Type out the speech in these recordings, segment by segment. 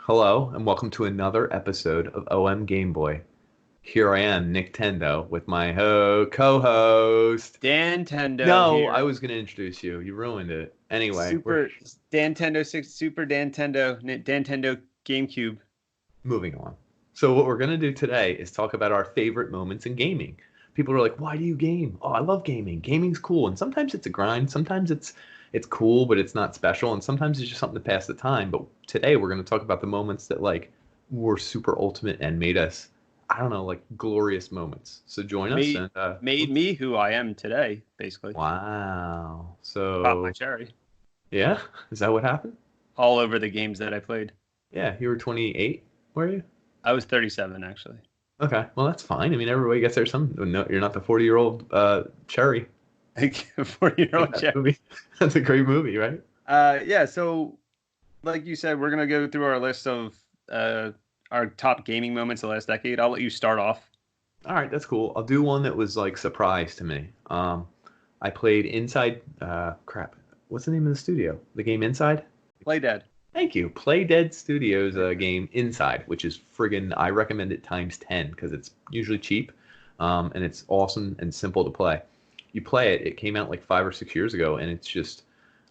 Hello, and welcome to another episode of OMGame Boy. Here I am, Nick Tendo, with my co-host. Dan Tendo No, I here. was going to introduce you. You ruined it. Anyway, we're Super Dan Tendo 6 Super Dan Tendo Dan Tendo GameCube. moving on. So what we're going to do today is talk about our favorite moments in gaming. People are like, "Why do you game?" Oh, I love gaming. Gaming's cool, and sometimes it's a grind. Sometimes it's cool, but it's not special, and sometimes it's just something to pass the time. But today we're going to talk about the moments that like were super ultimate and made us, I don't know, like glorious moments. So join us Made and made me who I am today, basically. wow. Pop my So cherry. yeah, is that what happened? All over the games that I played. Yeah, you were 28, were you? I was 37 actually. Okay, well that's fine. I mean, everybody gets there. Some no, you're not the 40-year-old cherry. Like 40-year-old That Jeff. movie. That's a great movie, right? Yeah, so like you said, we're gonna go through our list of uh our top gaming moments of the last decade. I'll let you start off. All right, that's cool. I'll do one that was like surprise to me. I played Inside. Crap. What's the name of the studio? The game Inside. Play Dead. Thank you. Play Dead Studios game Inside, which is friggin' I recommend it times 10 because it's usually cheap, and it's awesome and simple to play. You play it. It came out like 5 or 6 years ago, and it's just.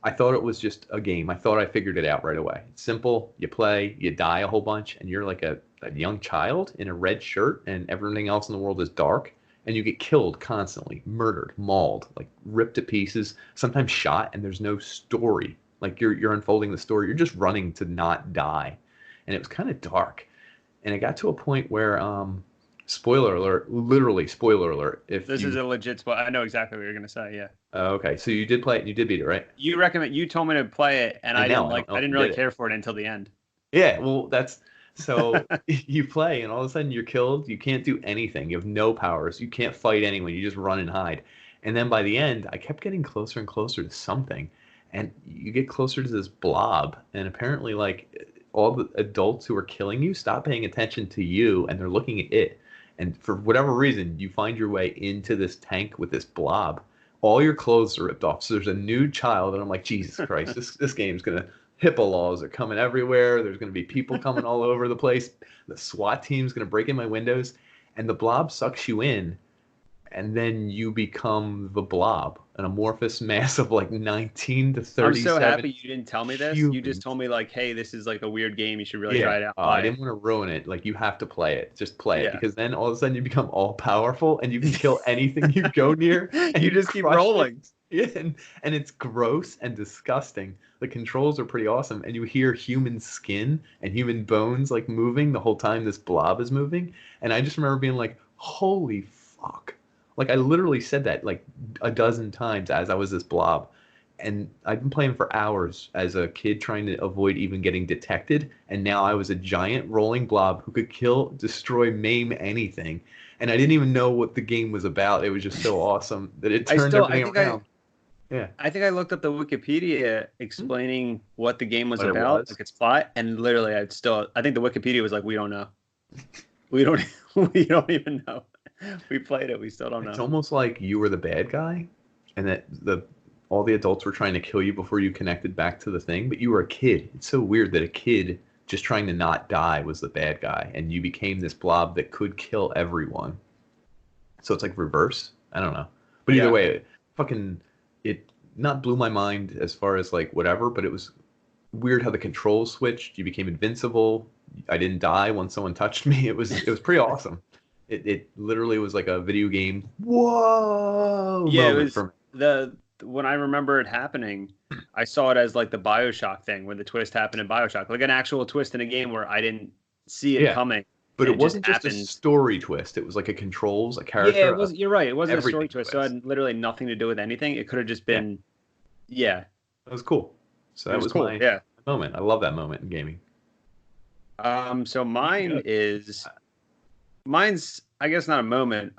I thought it was just a game. I thought I figured it out right away. It's simple. You play, you die a whole bunch, and you're like a young child in a red shirt, and everything else in the world is dark, and you get killed constantly, murdered, mauled, like ripped to pieces, sometimes shot, and there's no story. Like you're unfolding the story. You're just running to not die, and it was kind of dark. And it got to a point where, spoiler alert, literally spoiler alert. If This is you, a legit spot. I know exactly what you're gonna say, yeah. okay, so you did play it, you did beat it, right? You told me to play it and I know. I don't know I if didn't you really did it. care for it until the end. Yeah, well, that's so you play, and all of a sudden you're killed. You can't do anything. You have no powers. You can't fight anyone. You just run and hide. And then by the end, I kept getting closer and closer to something, and you get closer to this blob, and apparently, like all the adults who are killing you stop paying attention to you, and they're looking at it. And for whatever reason, you find your way into this tank with this blob. All your clothes are ripped off. So there's a nude child, and I'm like, Jesus Christ, this game's gonna HIPAA laws are coming everywhere. There's going to be people coming all over the place. The SWAT team's going to break in my windows, and the blob sucks you in, and then you become the blob, an amorphous mass of like 19 to I'm so 37 happy you didn't tell me this. You just humans. told me like, hey, this is like a weird game. You should really Yeah, try it out. I Buy didn't it. want to ruin it. Like you have to play it. Just play it Yeah. because then all of a sudden you become all powerful and you can kill anything you go near and You you just keep crush it. rolling. Yeah, and it's gross and disgusting. The controls are pretty awesome, and you hear human skin and human bones like moving the whole time this blob is moving. And I just remember being like, "Holy fuck!" Like I literally said that like a dozen times as I was this blob. And I've been playing for hours as a kid trying to avoid even getting detected. And now I was a giant rolling blob who could kill, destroy, maim anything. And I didn't even know what the game was about. It was just so awesome that it I turned still everything around. Yeah, I think I looked up the Wikipedia hmm, explaining what the game was but it about, was. like its plot, and literally I think the Wikipedia was like, we don't know. We don't we don't even know. We played it, we still don't It's know. almost like you were the bad guy, and that the all the adults were trying to kill you before you connected back to the thing, but you were a kid. It's so weird that a kid just trying to not die was the bad guy, and you became this blob that could kill everyone. So it's like reverse. I don't know. But either Yeah. way, fucking it not blew my mind as far as like whatever, but it was weird how the controls switched. You became invincible. I didn't die when someone touched me. It was pretty awesome. It literally was like a video game whoa Yeah, it moment was for me. the when I remember it happening, I saw it as like the BioShock thing where the twist happened in BioShock, like an actual twist in a game where I didn't see it Yeah. coming But and it it just wasn't just a happened. story twist. It was like a controls, a Yeah, character, a you're right. It wasn't a story everything twist, so it twist. had literally nothing to do with anything. It could have just Yeah. been, yeah, That was cool. So it that was was cool. my Yeah. moment. I love that moment in gaming. So Yeah. mine's I guess not a moment.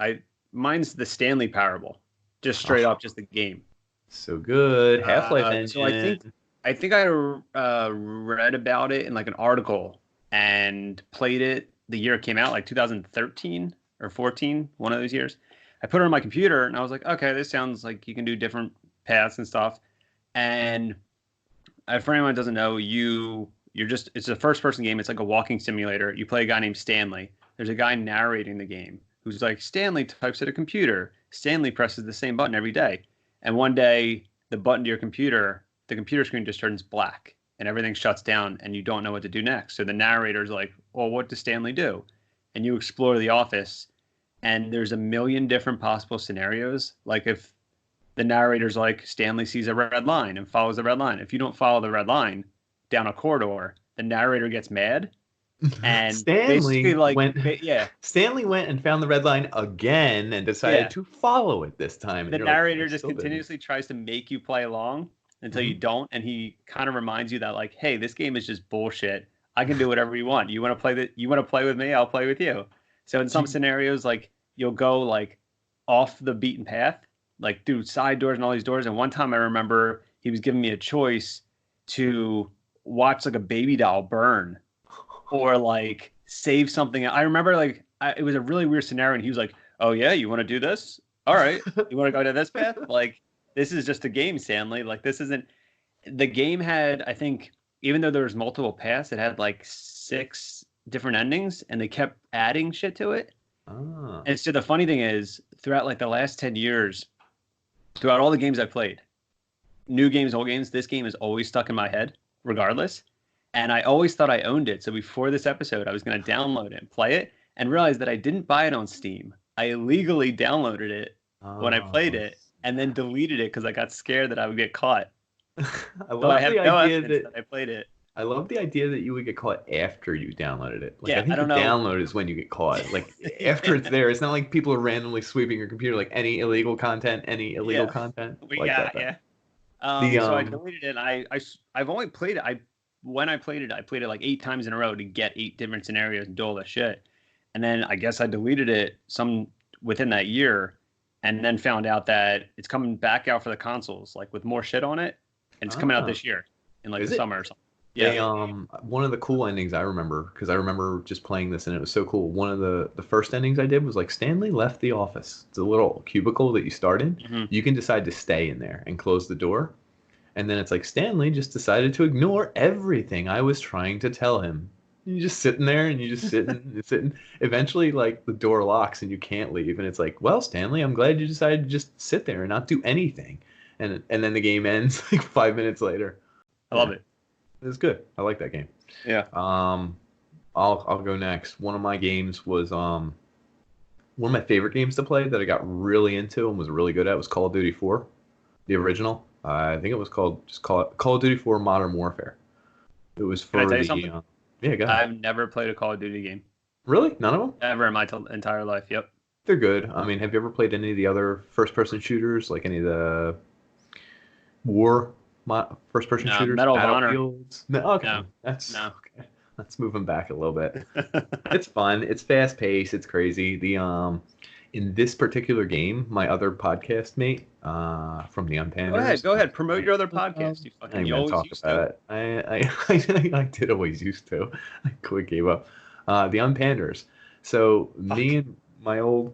Mine's the Stanley Parable, just straight Oh, up just the game. so good. Half-Life So engine. I think I read about it in like an article and played it the year it came out, like 2013 or 14, one of those years. I put it on my computer and I was like, okay, this sounds like you can do different paths and stuff. And For anyone who doesn't know, it's a first person game. It's like a walking simulator. You play a guy named Stanley. There's a guy narrating the game who's like, Stanley types at a computer. Stanley presses the same button every day. And one day, the button to your computer, the computer screen just turns black and everything shuts down and you don't know what to do next. So the narrator's like, well, what does Stanley do? And you explore the office and there's a million different possible scenarios. Like if the narrator's like, Stanley sees a red line and follows the red line. If you don't follow the red line down a corridor, the narrator gets mad. And Stanley yeah. Stanley went and found the red line again and decided to follow it this time. The narrator just continuously tries to make you play along until you don't, and he kind of reminds you that like, hey, this game is just bullshit. I can do whatever you want. You want to play with me? I'll play with you. So in some scenarios, like you'll go like off the beaten path, like through side doors and all these doors. And one time I remember he was giving me a choice to watch like a baby doll burn or like save something. I remember like it was a really weird scenario and he was like, oh yeah, you want to do this? All right. You want to go to this path? Like, this is just a game, Stanley. Like, this isn't... The game had, I think, even though there was multiple paths, it had like 6 different endings and they kept adding shit to it. Oh. And so the funny thing is, throughout like the last 10 years, throughout all the games I played, new games, old games, this game is always stuck in my head, regardless. And I always thought I owned it. So before this episode, I was going to download it and play it and realized that I didn't buy it on Steam. I illegally downloaded it when I played it and then deleted it because I got scared that I would get caught. I love the idea that I played it. I love the idea that you would get caught after you downloaded it. Like, yeah, I think I don't the know. download is when you get caught. Like after it's there, it's not like people are randomly sweeping your computer like any illegal content. Like that. Yeah. So I deleted it. And I've only played it. When I played it like 8 times in a row to get 8 different scenarios and do all that shit. And then I guess I deleted it within that year, and then found out that it's coming back out for the consoles, like with more shit on it, and it's coming out this year in like the summer or something. Yeah. One of the cool endings I remember, because I remember just playing this and it was so cool. One of the first endings I did was like Stanley left the office. It's a little cubicle that you start in. Mm-hmm. You can decide to stay in there and close the door. And then it's like Stanley just decided to ignore everything I was trying to tell him. You're just sitting there and you just sitting. Eventually, like the door locks and you can't leave. And it's like, well, Stanley, I'm glad you decided to just sit there and not do anything. And then the game ends like 5 minutes later. I love it. It's good. I like that game. Yeah. I'll go next. One of my games was one of my favorite games to play that I got really into and was really good at was Call of Duty 4, the original. I think it was called Call of Duty 4 Modern Warfare. It was for Can I tell you something? Yeah, go ahead. I've never played a Call of Duty game. Really? None of them? Ever in my entire life. Yep. They're good. I mean, have you ever played any of the other first-person shooters, like any of the first-person shooters? Medal of Honor. No, okay. Okay. Let's move them back a little bit. It's fun. It's fast-paced. It's crazy. In this particular game, my other podcast mate from the Unpanders. Go ahead. Promote your other podcast. You always talk about it. I did always used to. I quick gave up. The Unpanders. So me and my old...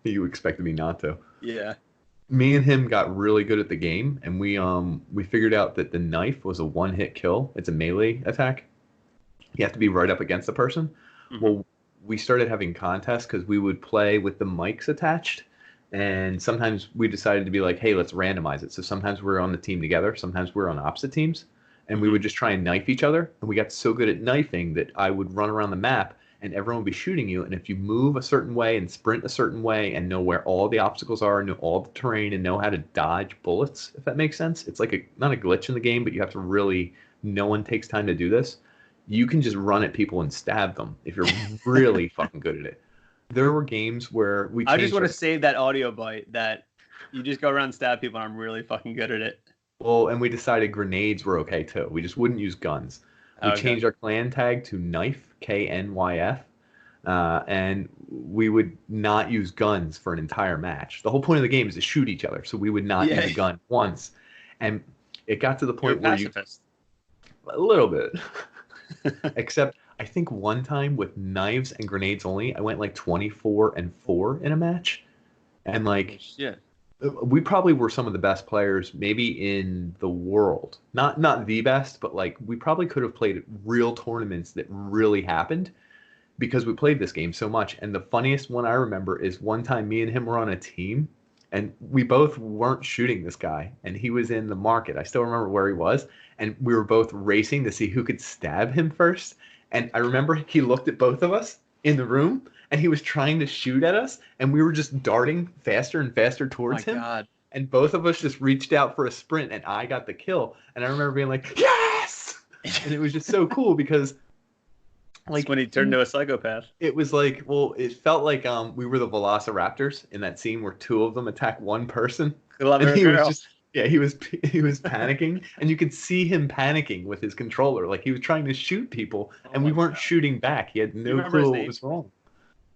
You expected me not to. Yeah. Me and him got really good at the game, and we figured out that the knife was a one-hit kill. It's a melee attack. You have to be right up against the person. Mm-hmm. Well, we started having contests because we would play with the mics attached, and sometimes we decided to be like, hey, let's randomize it. So sometimes we're on the team together, sometimes we're on opposite teams, and we would just try and knife each other. And we got so good at knifing that I would run around the map and everyone would be shooting you. And if you move a certain way and sprint a certain way and know where all the obstacles are, know all the terrain, and know how to dodge bullets, if that makes sense, it's like not a glitch in the game, but you have to really, no one takes time to do this. You can just run at people and stab them if you're really fucking good at it. There were games where I just want to save that audio bite that you just go around and stab people and I'm really fucking good at it. Well, and we decided grenades were okay too. We just wouldn't use guns. We changed our clan tag to Knife, KNYF, and we would not use guns for an entire match. The whole point of the game is to shoot each other, so we would not use a gun once. And it got to the point where a little bit. Except I think one time with knives and grenades only, I went like 24-4 in a match. And like We probably were some of the best players, maybe in the world. Not the best, but like we probably could have played real tournaments that really happened because we played this game so much. And the funniest one I remember is one time me and him were on a team, and we both weren't shooting this guy, and he was in the market. I still remember where he was, and we were both racing to see who could stab him first. And I remember he looked at both of us in the room, and he was trying to shoot at us, and we were just darting faster and faster Oh my towards him. God. And both of us just reached out for a sprint, and I got the kill. And I remember being like, "Yes!" And it was just so cool because, Like when he turned into a psychopath. it was like, well, it felt like we were the Velociraptors in that scene where two of them attack one person, Love and her he was girl. just he was panicking, and you could see him panicking with his controller, like he was trying to shoot people, Oh and my we weren't God. shooting back. He had You no remember his clue what name? was wrong.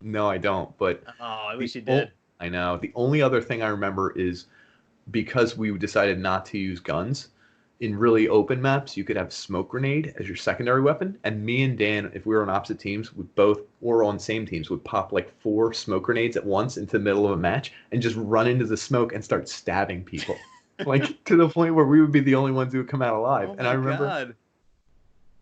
No, I don't. But Oh, I the wish you o- did. I know the only other thing I remember is because we decided not to use guns in really open maps, you could have smoke grenade as your secondary weapon. And me and Dan, if we were on opposite teams, would both or on same teams would pop like 4 smoke grenades at once into the middle of a match and just run into the smoke and start stabbing people. Like to the point where we would be the only ones who would come out alive. Oh And I my remember, God.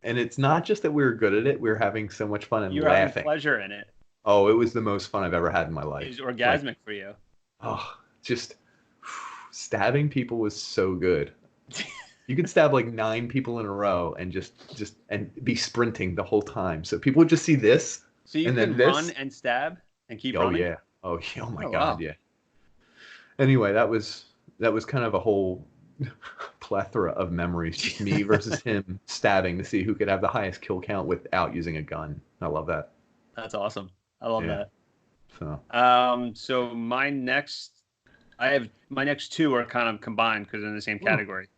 and it's not just that we were good at it, we were having so much fun and You were having laughing. pleasure in it. Oh, it was the most fun I've ever had in my It was life. Like, orgasmic for you. oh, just stabbing people was so good. You could stab like 9 people in a row and just and be sprinting the whole time. So people would just see this So you and then can run this. and stab and keep Oh running? yeah. Oh yeah. Oh my Oh, God, wow. yeah. Anyway, that was kind of a whole plethora of memories. Just me versus him stabbing to see who could have the highest kill count without using a gun. I love that. That's awesome. I love Yeah. that. So So my next two are kind of combined because they're in the same Ooh. category.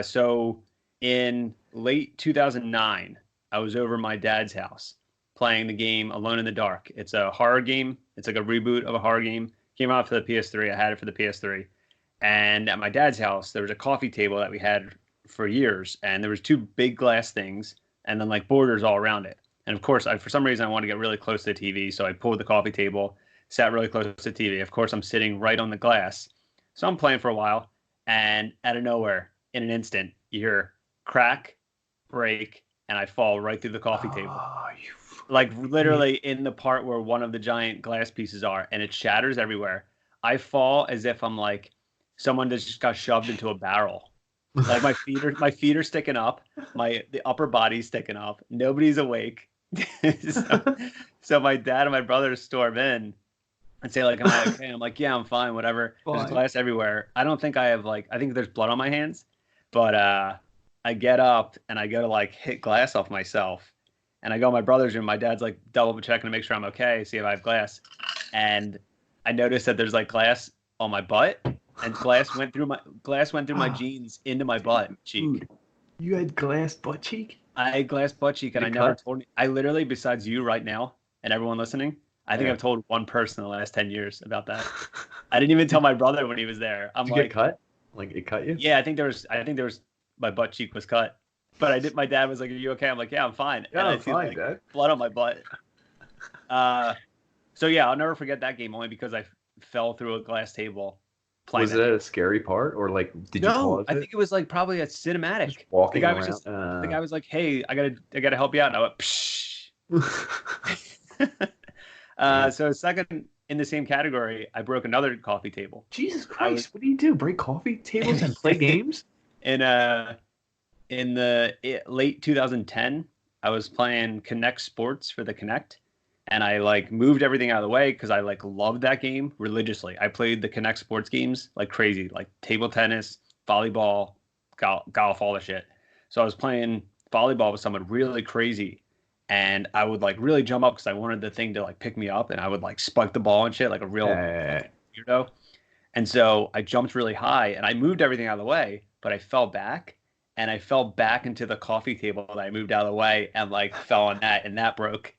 So in late 2009, I was over at my dad's house playing the game Alone in the Dark. It's a horror game. It's like a reboot of a horror game. Came out for the PS3. I had it for the PS3. And at my dad's house, there was a coffee table that we had for years, and there was two big glass things, and then like borders all around it. And of course, for some reason, I wanted to get really close to the TV, so I pulled the coffee table, sat really close to the TV. Of course, I'm sitting right on the glass, so I'm playing for a while, and out of nowhere, in an instant, you hear crack, break, and I fall right through the coffee table. oh, Like literally in the part where one of the giant glass pieces are, and it shatters everywhere. I fall as if I'm like someone that just got shoved into a barrel. Like my feet are sticking up, the upper body's sticking up. Nobody's awake. so, so my dad and my brother storm in and say like, "Am I okay?" And I'm like, "Yeah, I'm fine. Whatever." There's Fine. glass everywhere. I don't think I have like I think there's blood on my hands, but I get up and I go to like hit glass off myself, and I go in my brother's room. My dad's like double checking to make sure I'm okay, see if I have glass, and I noticed that there's like glass on my butt, and glass went through my jeans into my butt cheek. Dude, you had glass butt cheek? I had glass butt cheek, and Did I it never cut? told. I literally, besides you right now and everyone listening, I think Yeah. I've told one person in the last 10 years about that. I didn't even tell my brother when he was there. I'm Did you get like, cut? Like it cut you? yeah, I think there was my butt cheek was cut. But I did. My dad was like, "Are you okay?" I'm like, "Yeah, I'm fine." Yeah, And I I'm see fine, like Dad. blood on my butt. So yeah, I'll never forget that game only because I fell through a glass table playing Was that it game. a scary part, or like did you No, pause I it? think it was like probably a Just cinematic. The walking guy was around. just the guy was like, "Hey, I gotta help you out." And I went, Psh. Damn. So second in the same category, I broke another coffee table. Jesus I was Christ, what do you do? Break coffee tables and play games? in late 2010. I was playing Connect Sports for the Connect, and I like moved everything out of the way because I like loved that game religiously. I played the Connect Sports games like crazy, like table tennis, volleyball, golf, all the shit. So I was playing volleyball with someone really crazy, and I would like really jump up because I wanted the thing to like pick me up, and I would like spike the ball and shit like a real Eh, fucking weirdo. And so I jumped really high and I moved everything out of the way, but I fell back and I fell back into the coffee table that I moved out of the way and like fell on that, and that broke.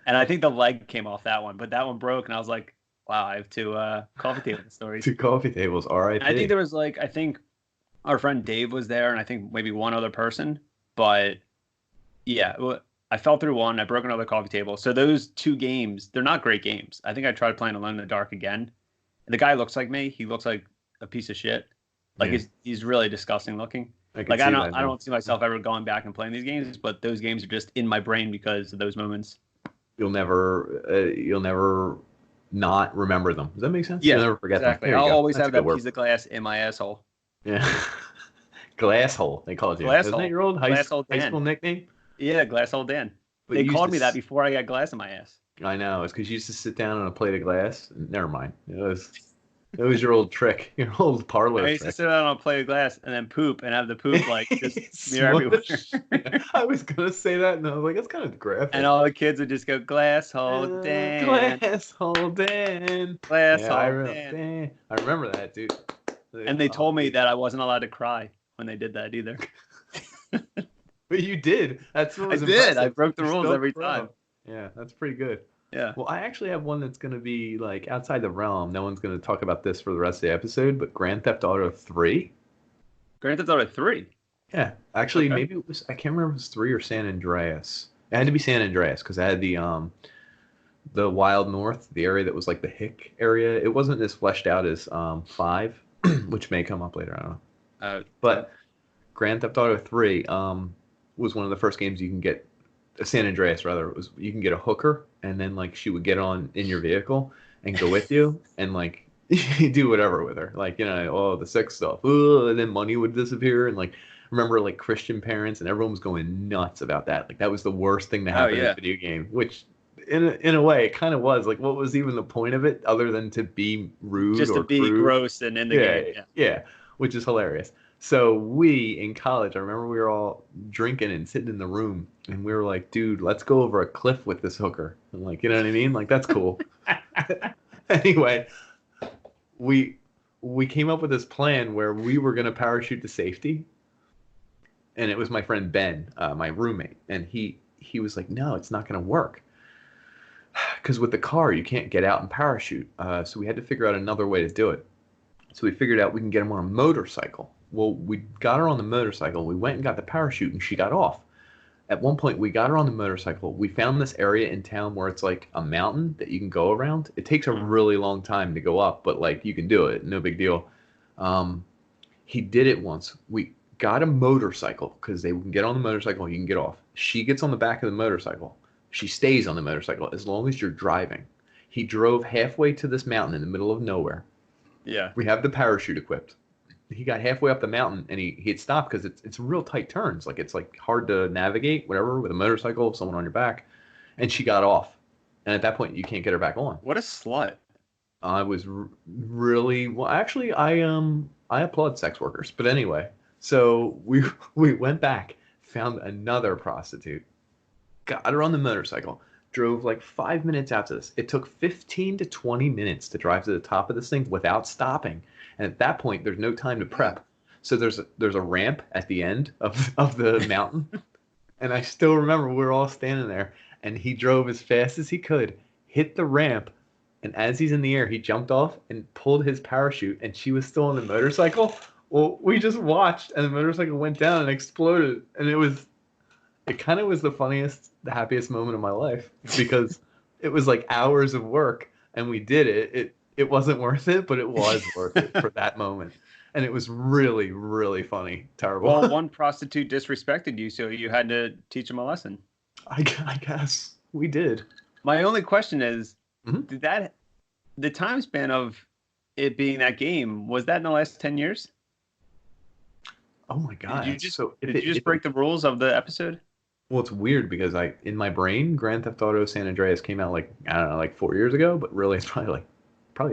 And I think the leg came off that one, but that one broke, and I was like, wow, I have two coffee table stories. 2 coffee tables, And I think R.I.P. there was like, I think our friend Dave was there, and I think maybe one other person. But yeah, I fell through one. I broke another coffee table. So those two games, they're not great games. I think I tried playing Alone in the Dark again, the guy looks like me. He looks like a piece of shit. Like he's really disgusting looking. Like I don't see myself ever going back and playing these games, but those games are just in my brain because of those moments. You'll never not remember them. Does that make sense? Yeah, You'll never forget exactly. them. I'll always have that piece of glass in my asshole. Yeah. Glass hole, they called you. Glass Isn't hole. that your old high school nickname? Yeah, Glass Hole Dan. But they called me that before I got glass in my ass. I know. It's because you used to sit down on a plate of glass. Never mind. It was your old trick, your old parlor trick. I used to sit down on a plate of glass and then poop and have the poop like just smear everywhere. I was gonna say that, and I was like, that's kind of graphic. And all the kids would just go, Glass Hole Dan. Glass Hole Dan. Glass Hole Dan. I remember that, dude. And they told me that I wasn't allowed to cry when they did that either. But you did. That's what was impressive. I broke the rules every time. Yeah, that's pretty good. Yeah. Well, I actually have one that's going to be like outside the realm. No one's going to talk about this for the rest of the episode, but Grand Theft Auto 3. Grand Theft Auto 3? Yeah. Actually, maybe it was, I can't remember if it was 3 or San Andreas. It had to be San Andreas because I had the Wild North, the area that was like the hick area. It wasn't as fleshed out as 5, which may come up later. I don't know. But Grand Theft Auto 3 was one of the first games you can get. San Andreas, rather, you can get a hooker, and then like she would get on in your vehicle and go with you, and like you do whatever with her, like the sex stuff, and then money would disappear, and like remember like Christian parents, and everyone was going nuts about that. Like that was the worst thing to happen in a video game, which in a way it kind of was. Like what was even the point of it other than to be rude, just to be crude? Gross and in the game? Yeah, which is hilarious. So we, in college, I remember we were all drinking and sitting in the room, and we were like, dude, let's go over a cliff with this hooker. And like, you know what I mean? Like, that's cool. Anyway, we came up with this plan where we were going to parachute to safety. And it was my friend Ben, my roommate. And he was like, no, it's not going to work. Because with the car, you can't get out and parachute. So we had to figure out another way to do it. So we figured out we can get him on a motorcycle. Well, we got her on the motorcycle. We went and got the parachute, and she got off. At one point, we got her on the motorcycle. We found this area in town where it's like a mountain that you can go around. It takes a really long time to go up, but like you can do it. No big deal. He did it once. We got a motorcycle because they can get on the motorcycle. You can get off. She gets on the back of the motorcycle. She stays on the motorcycle as long as you're driving. He drove halfway to this mountain in the middle of nowhere. Yeah. We have the parachute equipped. He got halfway up the mountain and he had stopped because it's real tight turns. Like it's like hard to navigate, whatever, with a motorcycle, someone on your back. And she got off. And at that point, you can't get her back on. What a slut. I was really, well, actually, I applaud sex workers. But anyway, so we went back, found another prostitute, got her on the motorcycle, drove like 5 minutes after this. It took 15 to 20 minutes to drive to the top of this thing without stopping. And at that point, there's no time to prep. So there's a ramp at the end of the mountain. And I still remember we were all standing there, and he drove as fast as he could, hit the ramp, and as he's in the air, he jumped off and pulled his parachute, and she was still on the motorcycle. Well, we just watched, and the motorcycle went down and exploded. And it kind of was the funniest, the happiest moment of my life, because it was like hours of work, and we did it. It wasn't worth it, but it was worth it for that moment. And it was really, really funny. Terrible. Well, one prostitute disrespected you, so you had to teach him a lesson. I guess we did. My only question is, did the time span of it being that game, was that in the last 10 years? Oh my God. Did you just break the rules of the episode? Well, it's weird because in my brain, Grand Theft Auto San Andreas came out like, I don't know, like 4 years ago, but really it's probably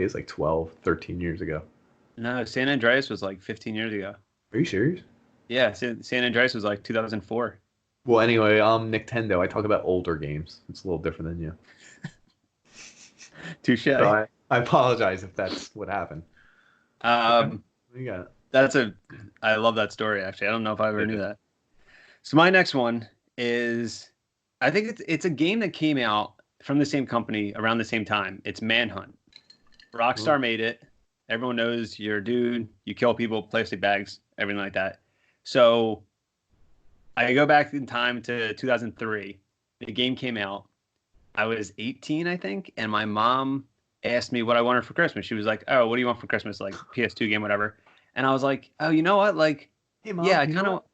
is like 12, 13 years ago. No, San Andreas was like 15 years ago. Are you serious? Yeah, San Andreas was like 2004. Well, anyway, Nintendo, I talk about older games. It's a little different than you. Touche. So I apologize if that's what happened. You got it. I love that story, actually. I don't know if I ever knew that. So my next one is, I think it's a game that came out from the same company around the same time. It's Manhunt. Rockstar made it. Everyone knows you're a dude. You kill people, plastic bags, everything like that. So I go back in time to 2003. The game came out. I was 18, I think, and my mom asked me what I wanted for Christmas. She was like, "Oh, what do you want for Christmas?" Like PS2 game, whatever. And I was like, "Oh, you know what? Like, Hey, Mom, yeah, you know what?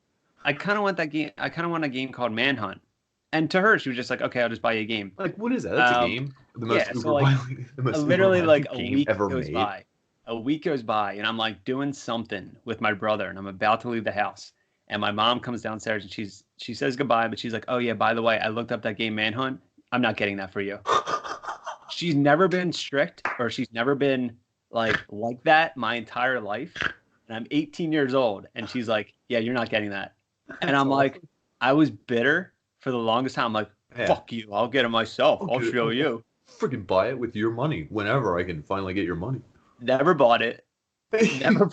I kind of want that game. I kind of want a game called Manhunt." And to her, she was just like, "Okay, I'll just buy you a game." Like, what is that? That's a Um, game. The most yeah. So uber like, violent, the most uber literally like violent a game week ever goes made. by. A week goes by, and I'm like doing something with my brother, and I'm about to leave the house. And my mom comes downstairs, and she says goodbye, but she's like, "Oh yeah, by the way, I looked up that game Manhunt. I'm not getting that for you." She's never been strict, or she's never been like that my entire life. And I'm 18 years old, and she's like, "Yeah, you're not getting that." And That's I'm like, awesome. I was bitter for the longest time. I'm like, Yeah. "Fuck you! I'll get it myself. I'll I'll get it. show I'll you." freaking buy it with your money whenever I can finally get your money. Never bought it. Never.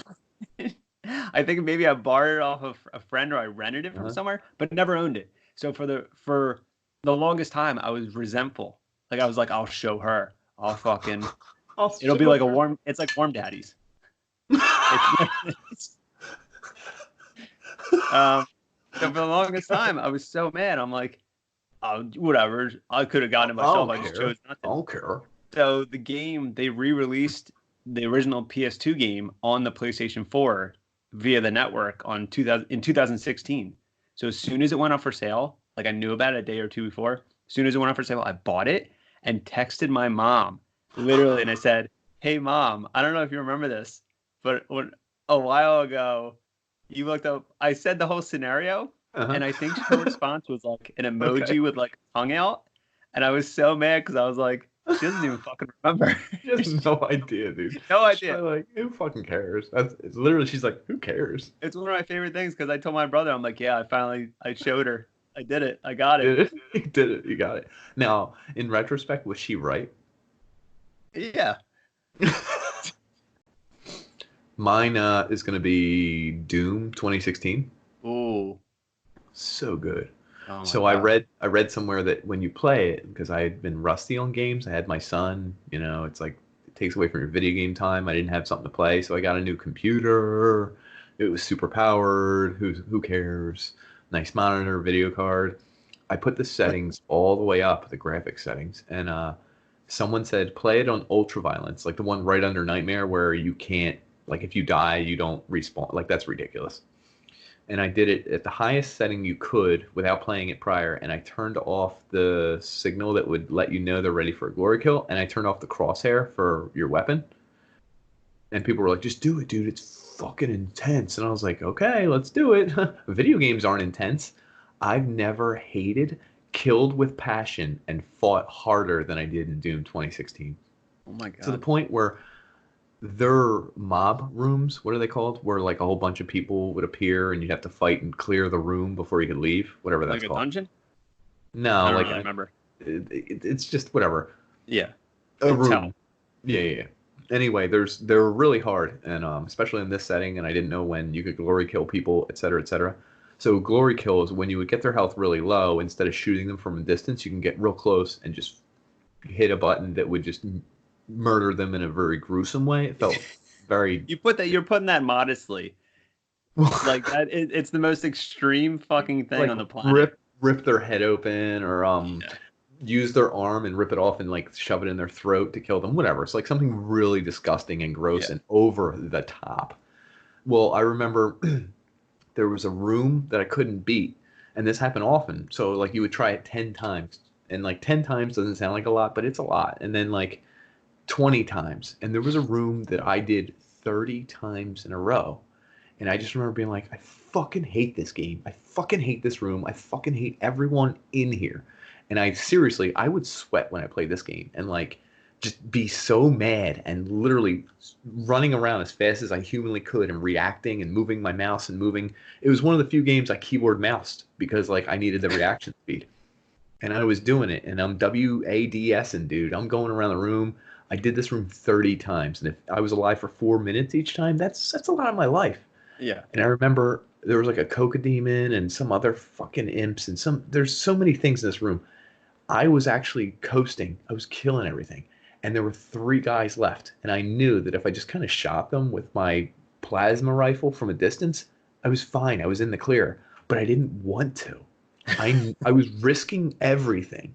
I think maybe I borrowed it off of a friend or I rented it from Uh-huh. somewhere, but never owned it. So for the longest time, I was resentful. Like I was like, I'll show her. I'll fucking. I'll It'll be show like a her. warm. It's like Warm Daddies. It's, um. So for the longest time, I was so mad. I'm like, oh, whatever. I could have gotten it I myself. don't I just care. chose not I to. don't care. So the game they re-released the original PS2 game on the PlayStation 4 via the network on 2016. So as soon as it went up for sale, like I knew about it a day or two before, as soon as it went up for sale, I bought it and texted my mom literally, and I said, "Hey mom, I don't know if you remember this, but when a while ago you looked up, I said the whole scenario, Uh-huh. and I think her response was like an Okay. emoji with like tongue out, and I was so mad because I was like." She doesn't even fucking remember. She has no idea, dude. No She's idea. probably like, who fucking cares? That's it's literally she's like, who cares? It's one of my favorite things because I told my brother, I'm like, yeah, I showed her. I did it. I got Did it. it. You did it. You got it. Now, in retrospect, was she right? Yeah. Mine is gonna be Doom 2016. Ooh. So good. Oh my So I God. read I read somewhere that when you play it, because I had been rusty on games, I had my son, it's like it takes away from your video game time. I didn't have something to play, so I got a new computer. It was super powered. Who cares? Nice monitor, video card. I put the settings all the way up, the graphics settings, and someone said play it on ultra violence, like the one right under Nightmare where you can't, like if you die, you don't respawn. Like that's ridiculous. And I did it at the highest setting you could without playing it prior, and I turned off the signal that would let you know they're ready for a glory kill, and I turned off the crosshair for your weapon. And people were like, "Just do it, dude. It's fucking intense." And I was like, "Okay, let's do it." Video games aren't intense. I've never hated, killed with passion, and fought harder than I did in Doom 2016. Oh my To the God. point where their mob rooms, what are they called? Where like a whole bunch of people would appear and you'd have to fight and clear the room before you could leave, whatever Like that's a called. dungeon? I No, don't like really remember. it's just whatever. Yeah. A It's hell. room. Yeah, yeah, yeah. Anyway, they're really hard, and especially in this setting, and I didn't know when you could glory kill people, et cetera, et cetera. So glory kill is when you would get their health really low, instead of shooting them from a distance, you can get real close and just hit a button that would just murder them in a very gruesome way. It felt very You're putting that modestly. Like that it's the most extreme fucking thing like on the planet. rip their head open, or Yeah. use their arm and rip it off and like shove it in their throat to kill them, whatever. It's like something really disgusting and gross Yeah. and over the top. Well, I remember there was a room that I couldn't beat, and this happened often. So like you would try it 10 times, and like 10 times doesn't sound like a lot, but it's a lot. And then like 20 times, and there was a room that I did 30 times in a row. And I just remember being like, I fucking hate this game. I fucking hate this room. I fucking hate everyone in here. And I seriously, I would sweat when I played this game and like just be so mad and literally running around as fast as I humanly could and reacting and moving my mouse and moving. It was one of the few games I keyboard moused because like I needed the reaction speed. And I was doing it, and I'm WADSing, dude. I'm going around the room. I did this room 30 times, and if I was alive for 4 minutes each time, that's a lot of my life. Yeah. And I remember there was like a coca demon and some other fucking imps and there's so many things in this room. I was actually coasting. I was killing everything. And there were three guys left. And I knew that if I just kind of shot them with my plasma rifle from a distance, I was fine. I was in the clear. But I didn't want to. I was risking everything.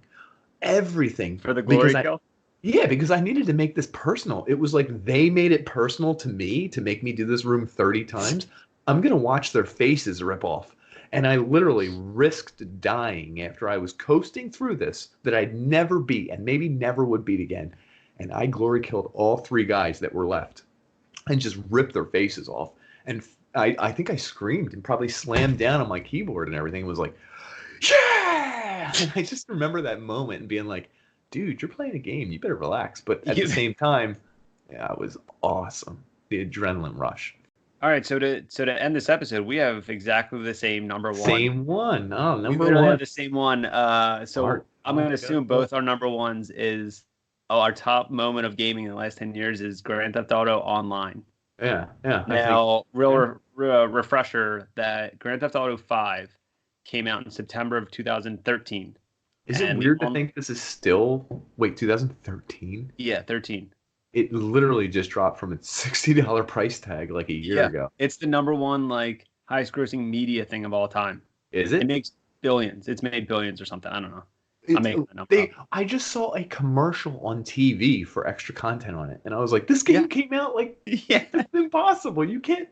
Everything. For the Because glory kill? Yeah, because I needed to make this personal. It was like they made it personal to me to make me do this room 30 times. I'm going to watch their faces rip off. And I literally risked dying after I was coasting through this that I'd never beat and maybe never would beat again. And I glory killed all 3 guys that were left and just ripped their faces off. And I think I screamed and probably slammed down on my keyboard and everything. It was like, yeah! And I just remember that moment and being like, dude, you're playing a game. You better relax. But at the same time, yeah, it was awesome. The adrenaline rush. All right, so to end this episode, we have exactly the same number one. Same one. Oh, We number literally one. have the same one. So I'm going to assume both our number ones is our top moment of gaming in the last 10 years is Grand Theft Auto Online. Yeah. Now, refresher that Grand Theft Auto 5 came out in September of 2013. Is it weird to think this is still 2013? Yeah, 13. It literally just dropped from its $60 price tag like a year ago. It's the number one like highest grossing media thing of all time. Is it? It makes billions. It's made billions or something. I don't know. I just saw a commercial on TV for extra content on it, and I was like, "This game came out it's impossible. You can't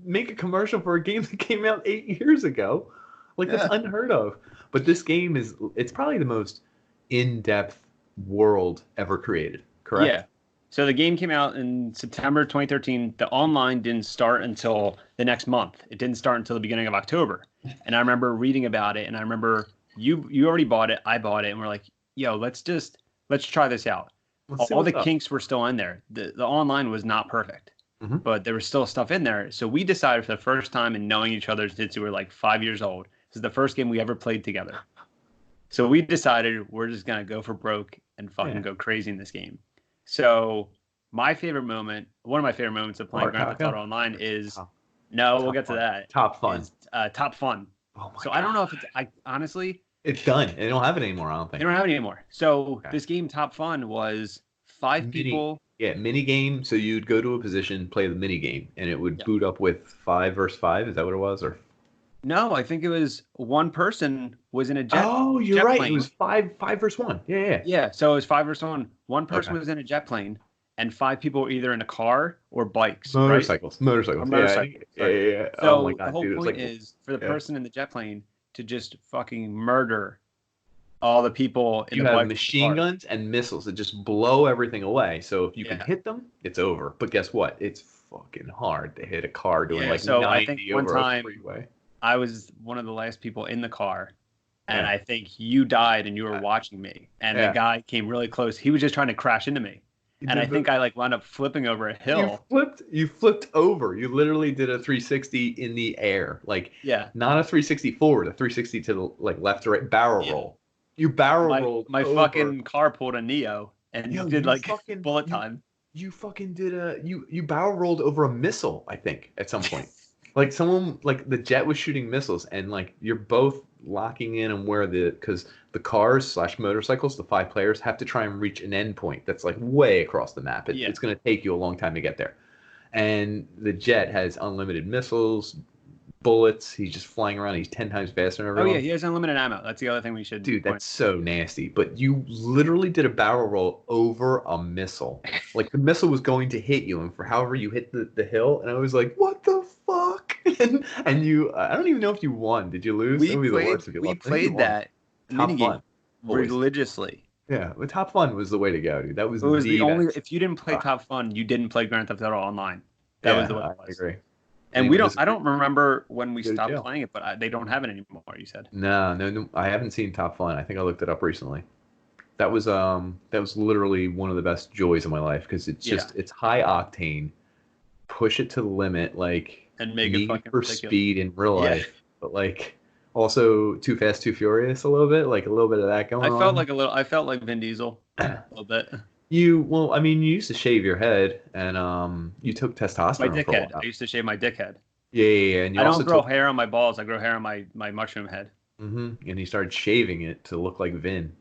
make a commercial for a game that came out 8 years ago. Like that's unheard of." But this game it's probably the most in-depth world ever created. Correct? Yeah. So the game came out in September 2013. The online didn't start until the next month. It didn't start until the beginning of October. And I remember reading about it, and I remember you already bought it. I bought it, and we're like, yo, let's try this out. All the kinks were still in there. The online was not perfect, but there was still stuff in there. So we decided for the first time in knowing each other since we were like 5 years old, this is the first game we ever played together. So we decided we're just going to go for broke and fucking go crazy in this game. So one of my favorite moments of playing Grand Theft Auto Online is, we'll get to that. Top Fun. Top Fun. Oh my so God. I don't know if honestly. It's done. They don't have it anymore, I don't think. They don't have it anymore. So this game, Top Fun, was 5 people. Yeah, mini game. So you'd go to a position, play the mini game, and it would boot up with 5 versus 5. Is that what it was? Or no, I think it was one person was in a jet. Oh, you're right. Plane. It was 5 versus 1. Yeah. Yeah. So it was 5 versus 1. One person was in a jet plane, and 5 people were either in a car or bikes. Motorcycles. Yeah. Yeah. So oh my God, the whole point is for the person in the jet plane to just fucking murder all the people in the bike. You have machine guns and missiles that just blow everything away. So if you can hit them, it's over. But guess what? It's fucking hard to hit a car doing 90 I think over one time, a freeway. I was one of the last people in the car, and I think you died and you were watching me. And the guy came really close. He was just trying to crash into me. And I think I wound up flipping over a hill. You flipped over. You literally did a 360 in the air. Not a 360 forward, a 360 to the left to right barrel roll. You barrel rolled. My fucking car pulled a Neo and did bullet time. You fucking did you barrel rolled over a missile, I think, at some point. Someone the jet was shooting missiles, and you're both locking in on where because the cars / motorcycles, the 5 players have to try and reach an end point that's way across the map. It's going to take you a long time to get there, and the jet has unlimited missiles, bullets. He's just flying around. He's 10 times faster than everyone. Oh yeah, he has unlimited ammo. That's the other thing we should. Dude, that's so nasty. But you literally did a barrel roll over a missile. The missile was going to hit you, and for however you hit the hill, and I was like, what the fuck? and you, I don't even know if you won. Did you lose? We played that minigame religiously. Yeah, but Top Fun was the way to go, dude. That was the only. If you didn't play Top Fun, you didn't play Grand Theft Auto Online. That was the way it was. I agree. And I don't remember when we stopped playing it, but they don't have it anymore, you said. No, I haven't seen Top Fun. I think I looked it up recently. That was literally one of the best joys of my life, because it's just it's high octane, push it to the limit, and make it fucking for ridiculous. Speed in real life, but also Too Fast, Too Furious a little bit, a little bit of that going on. I felt like Vin Diesel a little bit. You used to shave your head, and you took testosterone. My dickhead. I used to shave my dickhead. Yeah. And I don't grow hair on my balls. I grow hair on my mushroom head. Mm-hmm. And he started shaving it to look like Vin.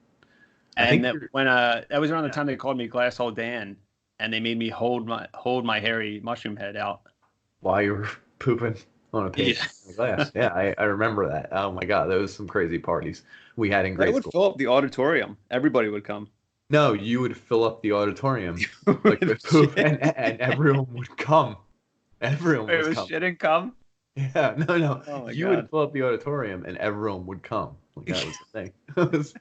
And that was around the time they called me Glasshole Dan, and they made me hold my hairy mushroom head out while you were pooping on a page in glass. Yeah, I remember that. Oh my God, those some crazy parties we had in grade school. That would fill up the auditorium. Everybody would come. No, you would fill up the auditorium like with poop, and everyone would come. Everyone Wait, it was was coming. shit and cum? Yeah, no. Oh my You would god. fill up the auditorium, and everyone would come. Like that was the thing. It was-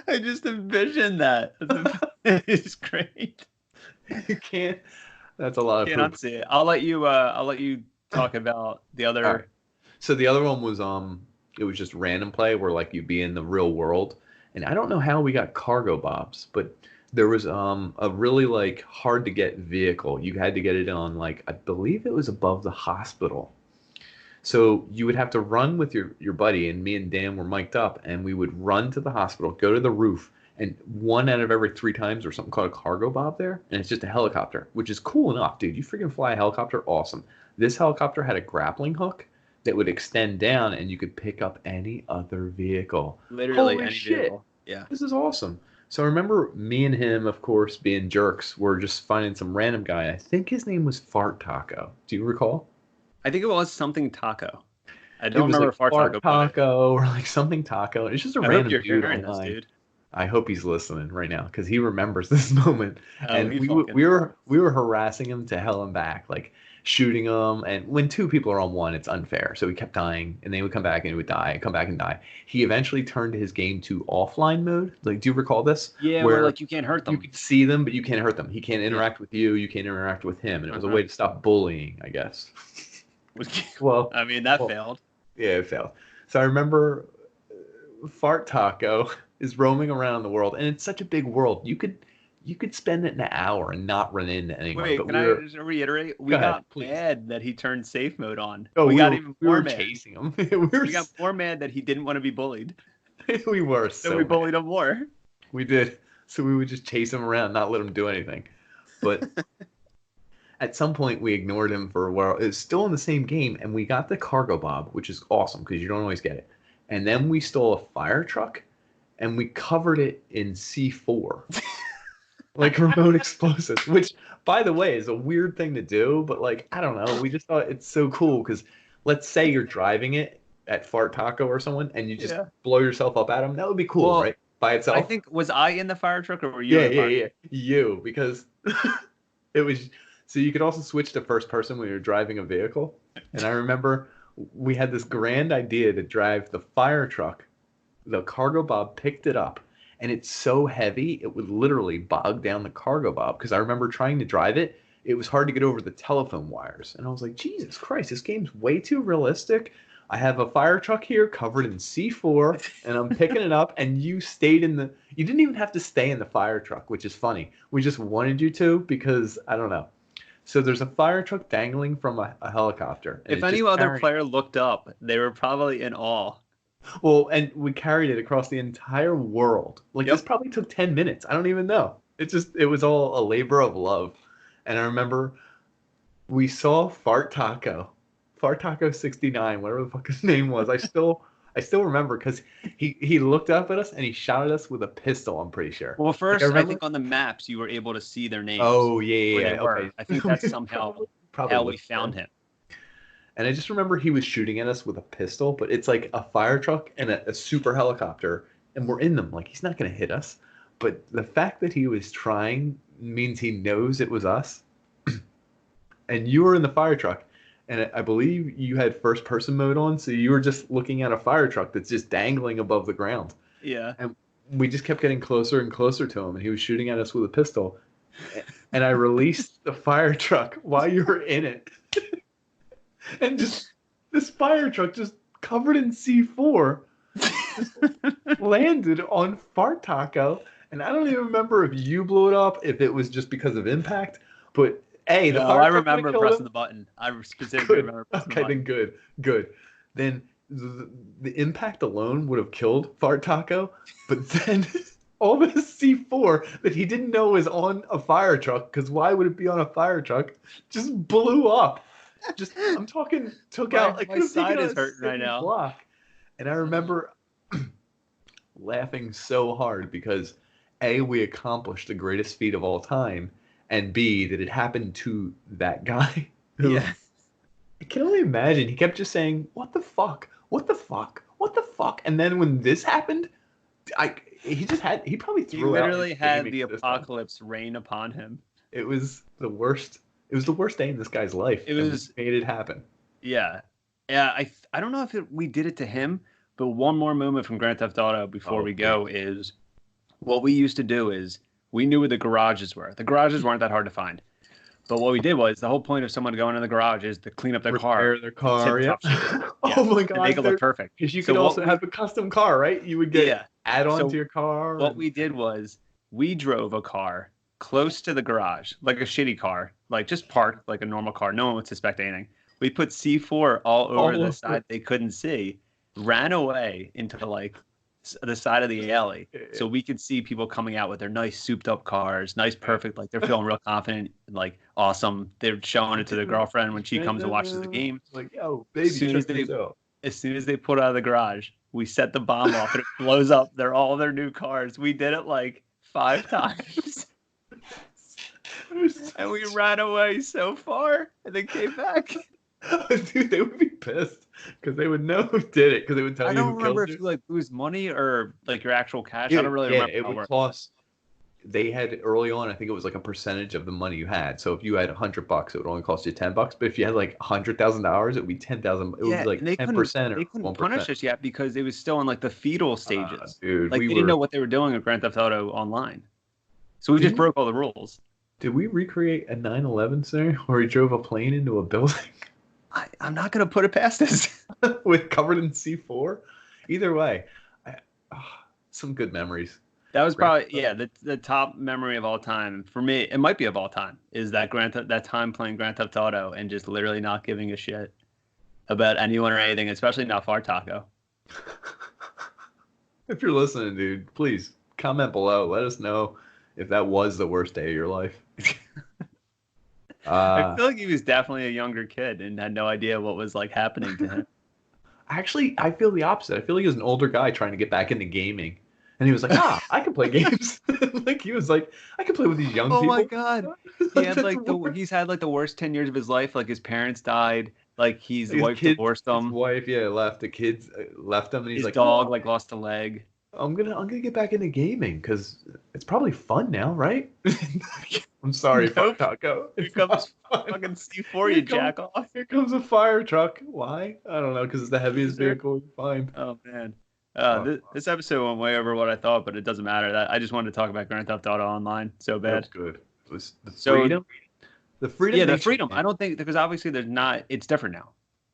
I just envisioned that. It's great. you can't. That's a lot of Can't poop. unsee it. I'll let you talk about the All right. other. So the other one was it was just random play where like you'd be in the real world, and I don't know how we got cargo bobs, but there was a really like hard to get vehicle. You had to get it on like I believe it was above the hospital. So you would have to run with your buddy, and me and Dan were mic'd up, and we would run to the hospital, go to the roof, and one out of every three times there's something called a cargo bob there, and it's just a helicopter, which is cool enough, dude. You freaking fly a helicopter, awesome. This helicopter had a grappling hook that would extend down, and you could pick up any other vehicle. Literally Holy any shit, vehicle. Yeah. this is awesome. So I remember me and him, of course, being jerks. We're just finding some random guy. I think his name was Fart Taco. Do you recall? I think it was something taco. I It don't was remember like Fart Taco, Fart but Taco or like something Taco. It's just a I hope random you're dude hearing this, online. dude. I hope he's listening right now because he remembers this moment. Oh, And he we fucking. were harassing him to hell and back, like shooting him. And when two people are on one, it's unfair. So he kept dying, and then he would come back and he would die, come back and die. He eventually turned his game to offline mode. Like, do you recall this? Yeah, where Where like you can't hurt you them. could see them, but you can't hurt them. He can't Yeah. interact with you. You can't interact with him. And it was a Uh-huh. way to stop bullying, I guess. Was Well, I mean that well, failed. yeah, it failed. So I remember Fart Taco is roaming around the world, and it's such a big world. You could spend it in an hour and not run into anyone. Wait, But can I just reiterate? go We ahead, got please. mad that he turned safe mode on. Oh, We got even we more were mad. chasing him. we We got more mad that he didn't want to be bullied. we were So so we mad. bullied him more. We did. So we would just chase him around, not let him do anything. But at some point, we ignored him for a while. It's still in the same game, and we got the cargo bob, which is awesome because you don't always get it. And then we stole a fire truck, and we covered it in C4, like remote explosives. Which, by the way, is a weird thing to do, but like I don't know, we just thought it's so cool because let's say you're driving it at Fart Taco or someone, and you just Yeah. blow yourself up at them. That would be cool, Well, right? By itself. I think was I in the fire truck or were you Yeah, in the fire yeah, yeah. You, because it was so you could also switch to first person when you're driving a vehicle. And I remember we had this grand idea to drive the fire truck. The cargo bob picked it up, and it's so heavy it would literally bog down the cargo bob. Because I remember trying to drive it, it was hard to get over the telephone wires, and I was like, Jesus Christ, this game's way too realistic. I have a fire truck here covered in C4, and I'm picking it up, and you stayed in the. You didn't even have to stay in the fire truck, which is funny. We just wanted you to because I don't know. So there's a fire truck dangling from a helicopter. And If it's any just other carrying- player looked up, they were probably in awe. Well, and we carried it across the entire world. Like Yep. this probably took 10 minutes. I don't even know. It was all a labor of love. And I remember we saw Fart Taco 69, whatever the fuck his name was. I still remember because he looked up at us and he shot at us with a pistol, I'm pretty sure. Well, first, I I remember- think on the maps you were able to see their names. Oh yeah, where yeah, they yeah. were. Okay. I think that's somehow Probably how we looked found for him. And I just remember he was shooting at us with a pistol, but it's like a fire truck and a super helicopter, and we're in them. Like he's not going to hit us. But the fact that he was trying means he knows it was us. And you were in the fire truck, and I believe you had first person mode on, so you were just looking at a fire truck that's just dangling above the ground. Yeah. And we just kept getting closer and closer to him, and he was shooting at us with a pistol. And I released the fire truck while you were in it. And just this fire truck just covered in C4 just landed on Fart Taco. And I don't even remember if you blew it up, if it was just because of impact. But the No, fire I truck would've remember killed pressing him. the button. I specifically Good. remember pressing the Okay, button. then good. Then the impact alone would have killed Fart Taco. But then all this C4 that he didn't know was on a fire truck, because why would it be on a fire truck, just blew up. Just I'm talking took out. I My could have side taken is out a hurting right city now. block. And I remember laughing so hard because A, we accomplished the greatest feat of all time, and B, that it happened to that guy. Who, Yeah. I can only imagine. He kept just saying, "What the fuck? What the fuck? What the fuck?" And then when this happened, he probably He threw out his literally had gaming the system. apocalypse rain upon him. It was the worst. It was the worst day in this guy's life. It was made it happen. Yeah. I don't know if we did it to him, but one more moment from Grand Theft Auto before we go is what we used to do is we knew where the garages were. The garages weren't that hard to find. But what we did was the whole point of someone going in the garage is to clean up their Repair their car. Yeah. Oh my god. To make it look perfect. Because you could also have a custom car, right? You would get add-on to your car. What we did was we drove a car close to the garage, like a shitty car, like just parked like a normal car. No one would suspect anything. We put C4 all over the side they couldn't see, ran away into like the side of the alley so we could see people coming out with their nice souped up cars, nice, perfect, like they're feeling real confident, like awesome. They're showing it to their girlfriend when she comes and watches the game. Like, yo, baby, as soon as they put out of the garage, we set the bomb off and it blows up. They're all their new cars. We did it like 5 times. And we ran away so far and then came back. Dude, they would be pissed because they would know who did it because they would tell you. I don't remember if you like lose money or like your actual cash. I don't really remember. It would cost. They had early on, I think it was like a percentage of the money you had. So if you had $100, it would only cost you $10. But if you had like $100,000, it would be 10,000. It would be like 10% or they couldn't 1%. Punish us yet because it was still in like the fetal stages. Dude, like they didn't know what they were doing with Grand Theft Auto Online. So we just broke all the rules. Did we recreate a 9/11 scenario where we drove a plane into a building? I'm not going to put it past this. With covered in C4? Either way, some good memories. That was probably, the top memory of all time. For me, it might be of all time, is that that time playing Grand Theft Auto and just literally not giving a shit about anyone or anything, especially not Far Taco. If you're listening, dude, please comment below. Let us know if that was the worst day of your life. I feel like he was definitely a younger kid and had no idea what was like happening to him. Actually, I feel the opposite. I feel like he was an older guy trying to get back into gaming. And he was like, I can play games. Like he was like, I can play with these young people. Oh my god. He had like he's had like the worst 10 years of his life. Like his parents died. Like his wife divorced him. His wife, left. The kids left him, and he's his like, dog like lost a leg. I'm gonna get back into gaming because it's probably fun now, right? I'm sorry, Far Taco. Here comes fucking C4, you jack off. Here comes a fire truck. Why? I don't know, because it's the heaviest vehicle you find. Oh man. This episode went way over what I thought, but it doesn't matter. I just wanted to talk about Grand Theft Auto Online so bad. That's good. It was the freedom. The freedom. Yeah, the freedom. I don't think because obviously there's not. It's different now.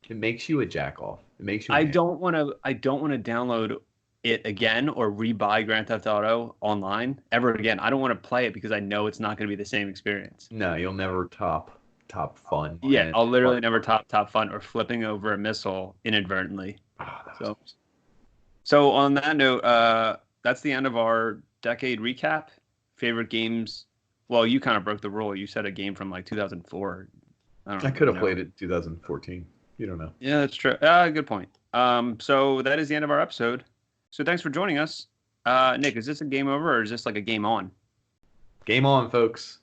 It makes you a jack off. It makes you. I don't want to download it again or rebuy Grand Theft Auto Online ever again. I don't want to play it because I know it's not going to be the same experience. No, you'll never top fun. Yeah, I'll literally never top fun or flipping over a missile inadvertently. So on that note, that's the end of our decade recap. Favorite games. Well, you kind of broke the rule. You said a game from like 2004. I could have played it in 2014. You don't know. Yeah, that's true. Good point. So that is the end of our episode. So thanks for joining us. Nick, is this a game over or is this like a game on? Game on, folks.